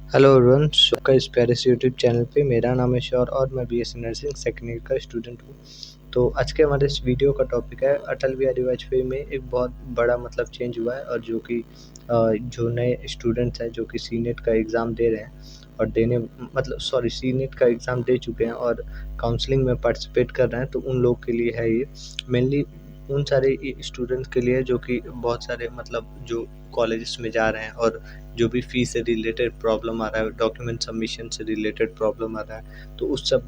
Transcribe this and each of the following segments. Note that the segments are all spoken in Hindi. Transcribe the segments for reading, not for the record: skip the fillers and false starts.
हेलो एवरीवन, आपका इस प्यारे से यूट्यूब चैनल पे मेरा नाम है शौर और मैं बीएससी नर्सिंग सेकंड ईयर का स्टूडेंट हूँ। तो आज के हमारे इस वीडियो का टॉपिक है अटल बिहारी वाजपेयी में एक बहुत बड़ा चेंज हुआ है और जो कि जो नए स्टूडेंट्स हैं जो कि सी नेट का एग्ज़ाम दे रहे हैं और सी नेट का एग्ज़ाम दे चुके हैं और काउंसलिंग में पार्टिसिपेट कर रहे हैं, तो उन लोग के लिए है ये। मेनली उन सारे स्टूडेंट्स के लिए जो कि बहुत सारे जो कॉलेजेस में जा रहे हैं और जो भी फ़ीस से रिलेटेड प्रॉब्लम आ रहा है, डॉक्यूमेंट सबमिशन से रिलेटेड प्रॉब्लम आ रहा है, तो उस सब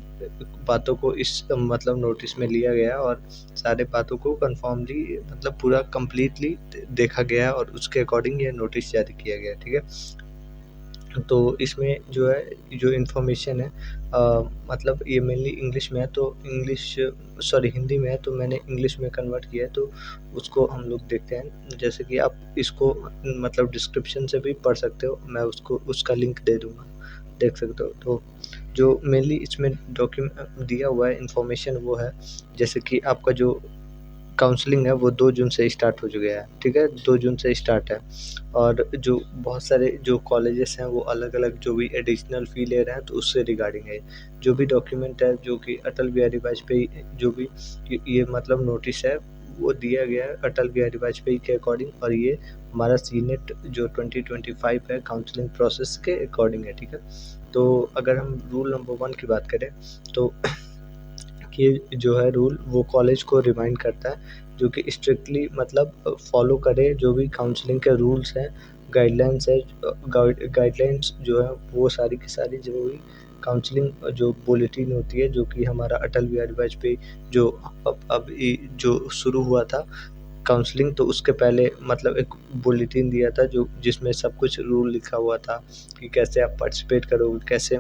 बातों को इस नोटिस में लिया गया और सारे बातों को कन्फर्मली पूरा कंप्लीटली देखा गया और उसके अकॉर्डिंग ये नोटिस जारी किया गया, ठीक है। तो इसमें जो है जो इन्फॉर्मेशन है ये मेनली इंग्लिश में है, तो हिंदी में है, तो मैंने इंग्लिश में कन्वर्ट किया है, तो उसको हम लोग देखते हैं। जैसे कि आप इसको डिस्क्रिप्शन से भी पढ़ सकते हो, मैं उसको उसका लिंक दे दूँगा, देख सकते हो। तो जो मेनली इसमें दिया हुआ है इन्फॉर्मेशन वो है, जैसे कि आपका जो काउंसलिंग है वो 2 जून से स्टार्ट हो चुका है, ठीक है? 2 जून से स्टार्ट है और जो बहुत सारे जो कॉलेजेस हैं वो अलग-अलग जो भी एडिशनल फ़ी ले रहे हैं, तो उससे रिगार्डिंग है। जो भी डॉक्यूमेंट है जो कि अटल बिहारी वाजपेयी जो भी ये नोटिस है वो दिया गया है अटल बिहारी वाजपेयी के अकॉर्डिंग और ये हमारा सीनेट जो 2025 है काउंसलिंग प्रोसेस के अकॉर्डिंग है, ठीक है? तो अगर हम रूल नंबर 1 की बात करें तो कि जो है रूल वो कॉलेज को रिमाइंड करता है जो कि स्ट्रिक्टली फॉलो करे जो भी काउंसलिंग के रूल्स हैं, गाइडलाइंस है, गाइडलाइंस जो है वो सारी की सारी जो भी काउंसलिंग जो बुलेटिन होती है जो कि हमारा अटल बिहारी वाजपेयी जो जो शुरू हुआ था काउंसलिंग, तो उसके पहले एक बुलेटिन दिया था जो जिसमें सब कुछ रूल लिखा हुआ था कि कैसे आप पार्टिसिपेट करोगे, कैसे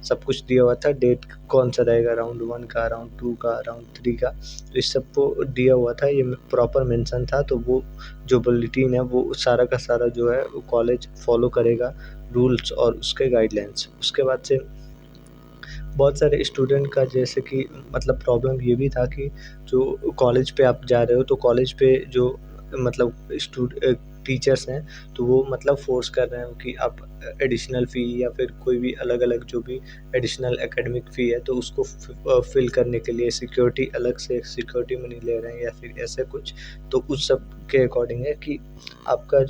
सब कुछ दिया हुआ था, डेट कौन-सा रहेगा, राउंड 1 का, राउंड 2 का, राउंड 3 का, तो इस सबको दिया हुआ था, ये प्रॉपर मेंशन था। तो वो जो बुलेटिन है वो सारा का सारा जो है वो कॉलेज फॉलो करेगा रूल्स और उसके गाइडलाइंस। उसके बाद से बहुत सारे स्टूडेंट का जैसे कि प्रॉब्लम ये भी था कि जो कॉलेज पे आप जा रहे हो, तो कॉलेज पे जो टीचर्स हैं, तो वो फ़ोर्स कर रहे हो कि आप एडिशनल फ़ी या फिर कोई भी अलग-अलग जो भी एडिशनल एकेडमिक फ़ी है, तो उसको फ़िल करने के लिए सिक्योरिटी अलग से सिक्योरिटी मनी ले रहे हैं या फिर ऐसा कुछ। तो उस सब के अकॉर्डिंग है कि आपका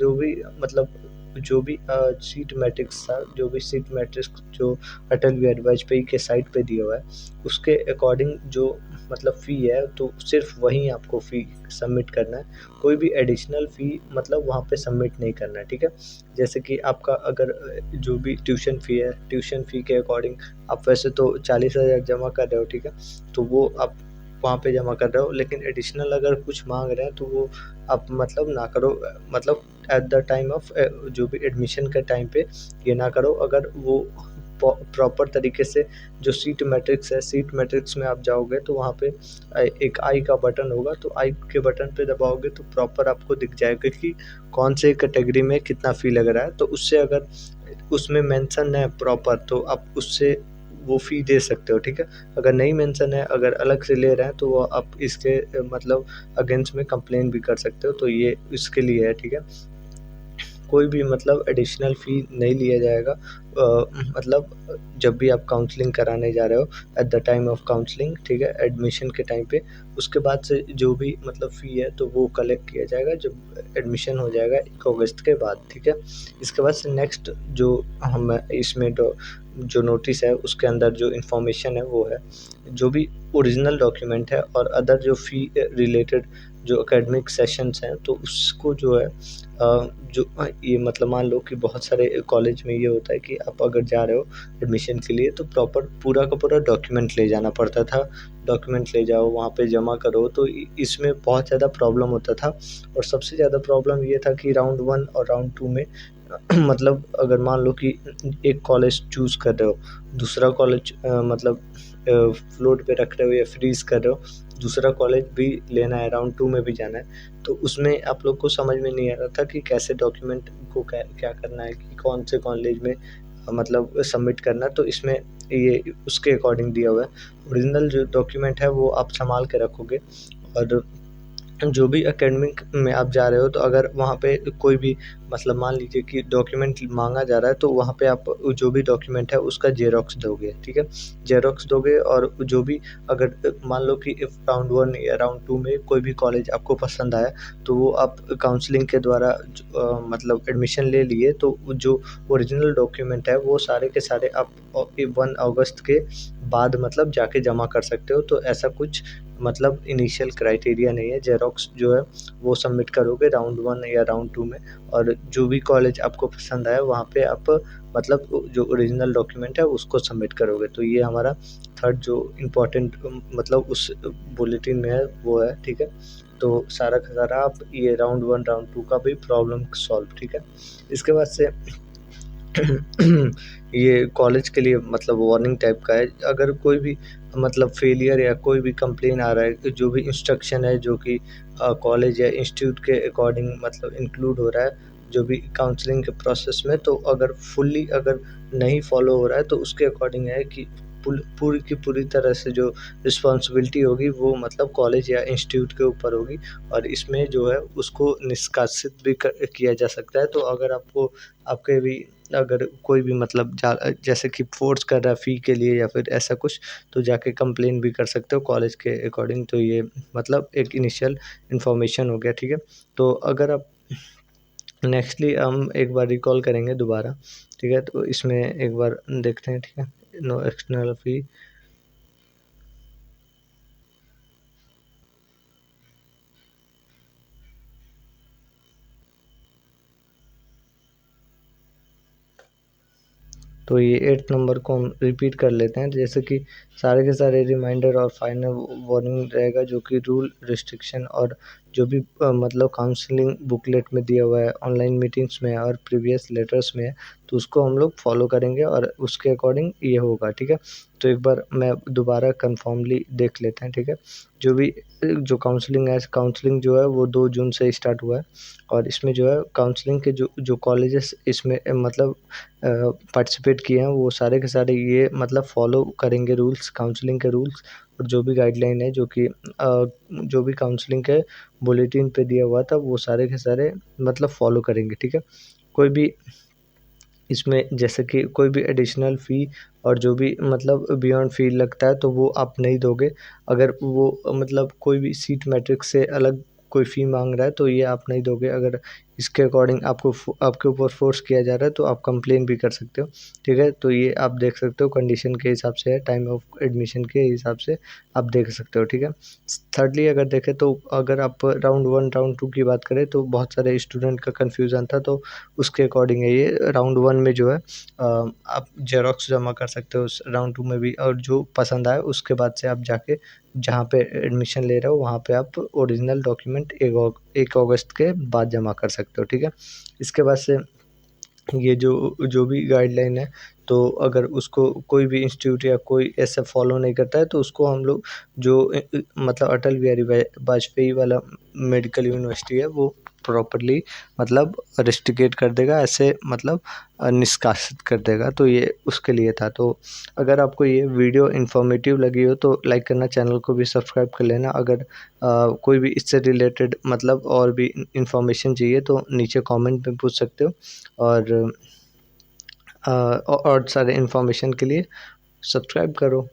जो भी सीट मैट्रिक्स था, जो भी सीट मैट्रिक्स जो अटल बिहारी वाजपेयी के साइट पे दिया हुआ है, उसके अकॉर्डिंग जो फ़ी है, तो सिर्फ़ वहीं आपको फ़ी सबमिट करना है। कोई भी एडिशनल फ़ी वहाँ पे सबमिट नहीं करना है, ठीक है? जैसे कि आपका अगर जो भी ट्यूशन फ़ी है, ट्यूशन फ़ी के अकॉर्डिंग आप वैसे तो 40,000 जमा कर रहे हो, ठीक है? तो वो आप वहाँ पे जमा कर रहे हो, लेकिन एडिशनल अगर कुछ माँग रहे हैं, तो वो आप ना करो, एट द टाइम ऑफ जो भी एडमिशन के टाइम पे ये ना करो। अगर वो प्रॉपर तरीके से जो सीट मैट्रिक्स है, सीट मैट्रिक्स में आप जाओगे तो वहाँ पे एक आई का बटन होगा, तो आई के बटन पे दबाओगे तो प्रॉपर आपको दिख जाएगा कि कौन से कैटेगरी में कितना फ़ी लग रहा है। तो उससे अगर उसमें मेंशन है प्रॉपर, तो आप उससे वो फ़ी दे सकते हो, ठीक है? अगर नहीं मेंशन है, अगर अलग से ले रहे हैं, तो वो आप इसके अगेंस्ट में कंप्लेन भी कर सकते हो, तो ये इसके लिए है, ठीक है? कोई भी एडिशनल फ़ी नहीं लिया जाएगा जब भी आप काउंसलिंग कराने जा रहे हो, at the time of counselling, ठीक है? एडमिशन के टाइम पे। उसके बाद से जो भी फ़ी है, तो वो कलेक्ट किया जाएगा जब एडमिशन हो जाएगा 1 अगस्त के बाद, ठीक है? इसके बाद से नेक्स्ट जो हम इसमें जो नोटिस है उसके अंदर जो इन्फॉर्मेशन है वो है, जो भी ओरिजिनल डॉक्यूमेंट है और अदर जो फ़ी रिलेटेड जो एकेडमिक सेशंस हैं, तो उसको जो है ये मान लो कि बहुत सारे कॉलेज में ये होता है कि आप अगर जा रहे हो एडमिशन के लिए, तो प्रॉपर पूरा का पूरा डॉक्यूमेंट ले जाना पड़ता था। डॉक्यूमेंट ले जाओ, वहाँ पे जमा करो, तो इसमें बहुत ज़्यादा प्रॉब्लम होता था और सबसे ज़्यादा प्रॉब्लम ये था कि राउंड 1 और राउंड 2 में अगर मान लो कि एक कॉलेज चूज़ कर रहे हो, दूसरा कॉलेज फ्लोट पे रख रहे हो या फ्रीज़ कर रहे हो, दूसरा कॉलेज भी लेना है, राउंड 2 में भी जाना है, तो उसमें आप लोग को समझ में नहीं आ रहा था कि कैसे डॉक्यूमेंट को क्या करना है, कि कौन से कॉलेज में सबमिट करना है, तो इसमें ये उसके अकॉर्डिंग दिया हुआ है। ओरिजिनल जो डॉक्यूमेंट है वो आप सँभाल के रखोगे और जो भी एकेडमिक में आप जा रहे हो, तो अगर वहाँ पे कोई भी मतलब मान लीजिए कि डॉक्यूमेंट माँगा जा रहा है, तो वहाँ पे आप जो भी डॉक्यूमेंट है उसका ज़ेरॉक्स दोगे, ठीक है? ज़ेरॉक्स दोगे और जो भी अगर मान लो कि इफ राउंड 1 या राउंड 2 में कोई भी कॉलेज आपको पसंद आया, तो वो आप काउंसलिंग के द्वारा मतलब एडमिशन ले लिए, तो जो ओरिजिनल डॉक्यूमेंट है वो सारे के सारे आप 1 अगस्त के बाद मतलब जाके जमा कर सकते हो। तो ऐसा कुछ मतलब इनिशियल क्राइटेरिया नहीं है, ज़ेरॉक्स जो है वो सबमिट करोगे राउंड 1 या राउंड 2 में, और जो भी कॉलेज आपको पसंद आया वहाँ पे आप मतलब जो ओरिजिनल डॉक्यूमेंट है उसको सबमिट करोगे। तो ये हमारा थर्ड जो इम्पोर्टेंट मतलब उस बुलेटिन में है वो है, ठीक है? तो सारा का सारा आप ये राउंड 1 राउंड 2 का भी प्रॉब्लम सॉल्व, ठीक है? इसके बाद से ये कॉलेज के लिए मतलब वार्निंग टाइप का है। अगर कोई भी मतलब फेलियर या कोई भी कंप्लेन आ रहा है, कि जो भी इंस्ट्रक्शन है जो कि कॉलेज या इंस्टीट्यूट के अकॉर्डिंग मतलब इंक्लूड हो रहा है, जो भी काउंसलिंग के प्रोसेस में, तो अगर फुल्ली अगर नहीं फॉलो हो रहा है, तो उसके अकॉर्डिंग है कि पूरी की पूरी तरह से जो रिस्पॉन्सिबिलिटी होगी वो मतलब कॉलेज या इंस्टीट्यूट के ऊपर होगी, और इसमें जो है उसको निष्कासित भी किया जा सकता है। तो अगर आपको आपके भी अगर कोई भी मतलब जैसे कि फ़ोर्स कर रहा है फ़ी के लिए या फिर ऐसा कुछ, तो जाके कंप्लेन भी कर सकते हो कॉलेज के अकॉर्डिंग। तो ये मतलब एक इनिशियल इन्फॉर्मेशन हो गया, ठीक है? तो अगर आप नेक्स्टली हम एक बार रिकॉल करेंगे दोबारा, ठीक है? तो इसमें एक बार देखते हैं, ठीक है? नो एक्सटर्नल फ़ी। तो ये 8th नंबर को हम रिपीट कर लेते हैं, जैसे कि सारे के सारे रिमाइंडर और फाइनल वार्निंग रहेगा, जो कि रूल रिस्ट्रिक्शन और जो भी मतलब काउंसलिंग बुकलेट में दिया हुआ है, ऑनलाइन मीटिंग्स में और प्रीवियस लेटर्स में है, तो उसको हम लोग फॉलो करेंगे और उसके अकॉर्डिंग ये होगा, ठीक है? तो एक बार मैं दोबारा कन्फर्मली देख लेते हैं, ठीक है? जो भी जो काउंसलिंग है, काउंसलिंग जो है वो 2 जून से स्टार्ट हुआ है, और इसमें जो है काउंसलिंग के जो जो कॉलेजेस इसमें मतलब पार्टिसिपेट किए हैं, वो सारे के सारे ये मतलब फ़ॉलो करेंगे रूल्स, काउंसलिंग के रूल्स, और जो भी गाइडलाइन है जो कि जो भी काउंसलिंग के बुलेटिन पे दिया हुआ था, वो सारे के सारे मतलब फ़ॉलो करेंगे, ठीक है? कोई भी इसमें जैसे कि कोई भी एडिशनल फ़ी और जो भी मतलब बियॉन्ड फ़ी लगता है, तो वो आप नहीं दोगे। अगर वो मतलब कोई भी सीट मैट्रिक्स से अलग कोई फ़ी माँग रहा है, तो ये आप नहीं दोगे। अगर इसके अकॉर्डिंग आपके ऊपर फ़ोर्स किया जा रहा है, तो आप कंप्लेन भी कर सकते हो, ठीक है? तो ये आप देख सकते हो कंडीशन के हिसाब से है, टाइम ऑफ एडमिशन के हिसाब से आप देख सकते हो, ठीक है? थिर्डली अगर देखें, तो अगर आप राउंड 1 राउंड 2 की बात करें, तो बहुत सारे स्टूडेंट का कन्फ्यूज़न था, तो उसके अकॉर्डिंग है ये। राउंड 1 में जो है आप ज़ेरॉक्स जमा कर सकते हो, उस राउंड 2 में भी, और जो पसंद आए उसके बाद से आप जाके जहाँ पे एडमिशन ले रहे हो वहाँ पे आप ओरिजिनल डॉक्यूमेंट 1 अगस्त के बाद जमा कर सकते हो, ठीक है? इसके बाद से ये जो जो भी गाइडलाइन है, तो अगर उसको कोई भी इंस्टीट्यूट या कोई ऐसा फॉलो नहीं करता है, तो उसको हम लोग जो मतलब अटल बिहारी वाजपेयी वाला मेडिकल यूनिवर्सिटी है, वो प्रॉपर्ली मतलब रेस्ट्रिकेट कर देगा, ऐसे मतलब निष्कासित कर देगा। तो ये उसके लिए था। तो अगर आपको ये वीडियो इन्फॉर्मेटिव लगी हो, तो लाइक करना, चैनल को भी सब्सक्राइब कर लेना। अगर कोई भी इससे रिलेटेड मतलब और भी इन्फॉर्मेशन चाहिए, तो नीचे कमेंट में पूछ सकते हो, और और सारे इन्फॉर्मेशन के लिए सब्सक्राइब करो।